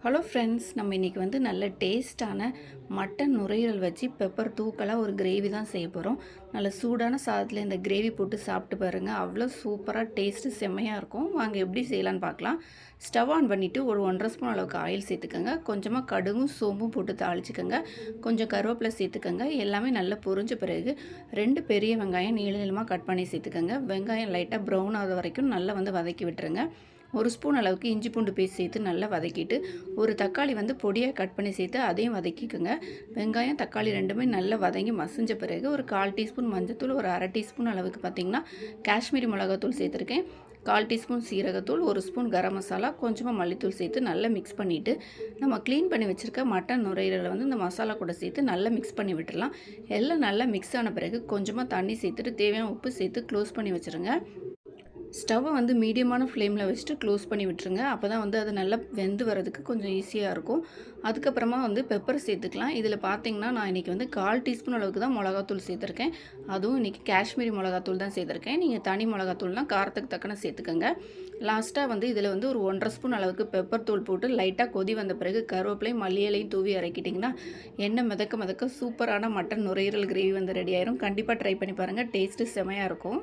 Hello friends, நம்ம இன்றைக்கி வந்து நல்ல டேஸ்ட்டான மட்டன் நுரையீரல் வச்சு பெப்பர் தூக்கலாக ஒரு கிரேவி தான் செய்ய போகிறோம். நல்ல சூடான சாதத்தில் இந்த கிரேவி போட்டு சாப்பிட்டு பாருங்கள், அவ்வளோ சூப்பராக டேஸ்ட்டு செம்மையாக இருக்கும். வாங்க எப்படி செய்யலான்னு பார்க்கலாம். ஸ்டவ் ஆன் பண்ணிவிட்டு ஒரு 1.5 ஸ்பூன் அளவுக்கு ஆயில் சேர்த்துக்கோங்க. கொஞ்சமாக கடுகும் சோம்பும் போட்டு தாளிச்சிக்கோங்க. கொஞ்சம் கருவேப்பிலை சேர்த்துக்கோங்க. எல்லாமே நல்லா பொரிஞ்ச பிறகு 2 பெரிய வெங்காயம் நீள நீளமாக கட் பண்ணி சேர்த்துக்கோங்க. வெங்காயம் லைட்டாக ப்ரௌன் ஆகிற வரைக்கும் நல்லா வந்து வதக்கி விட்டுருங்க. 1 ஸ்பூன் அளவுக்கு இஞ்சி பூண்டு பேஸ்ட் சேர்த்து நல்லா வதக்கிட்டு, ஒரு தக்காளி வந்து பொடியாக கட் பண்ணி சேர்த்து அதையும் வதக்கிக்கோங்க. வெங்காயம் தக்காளி ரெண்டுமே நல்லா வதங்கி மசிஞ்ச பிறகு ஒரு 1/4 டீஸ்பூன் மஞ்சத்தூள், ஒரு 1/2 டீஸ்பூன் அளவுக்கு பார்த்திங்கன்னா காஷ்மீரி மிளகாத்தூள் சேர்த்துருக்கேன். 1/4 டீஸ்பூன் சீரகத்தூள், 1 ஸ்பூன் கரம் மசாலா, கொஞ்சமாக மல்லித்தூள் சேர்த்து நல்லா மிக்ஸ் பண்ணிவிட்டு, நம்ம க்ளீன் பண்ணி வச்சுருக்க மட்டன் நுரையீரலை வந்து இந்த மசாலா கூட சேர்த்து நல்லா மிக்ஸ் பண்ணி விட்டுடலாம். எல்லாம் நல்லா மிக்ஸ் ஆன பிறகு கொஞ்சமாக தண்ணி சேர்த்துட்டு தேவையான உப்பு சேர்த்து க்ளோஸ் பண்ணி வச்சுருங்க. ஸ்டவ்வை வந்து மீடியமான ஃப்ளேமில் வச்சுட்டு க்ளோஸ் பண்ணி விட்டுருங்க. அப்போ தான் வந்து அது நல்லா வெந்து வரதுக்கு கொஞ்சம் ஈஸியாக இருக்கும். அதுக்கப்புறமா வந்து பெப்பர் சேர்த்துக்கலாம். இதில் பார்த்திங்கன்னா நான் இன்றைக்கி வந்து 1/4 டீஸ்பூன் அளவுக்கு தான் மிளகாத்தூள் சேர்த்துருக்கேன். அதுவும் இன்றைக்கி காஷ்மீரி மிளகாத்தூள் தான் சேர்த்துருக்கேன். நீங்கள் தனி மிளகாத்தூள்னால் காரத்துக்கு தக்கன சேர்த்துக்கோங்க. லாஸ்ட்டாக வந்து இதில் வந்து ஒரு 1.5 ஸ்பூன் அளவுக்கு பெப்பர் தூள் போட்டு லைட்டாக கொதி வந்த பிறகு கருவேப்பிலையும் மல்லி இலையும் தூவி இறக்கிட்டிங்கன்னா எண்ணெய் மிதக்க மிதக்க சூப்பரான மட்டன் நுரையீரல் கிரேவி வந்து ரெடி ஆயிரும். கண்டிப்பாக ட்ரை பண்ணி பாருங்கள், டேஸ்ட்டு செமையாக இருக்கும்.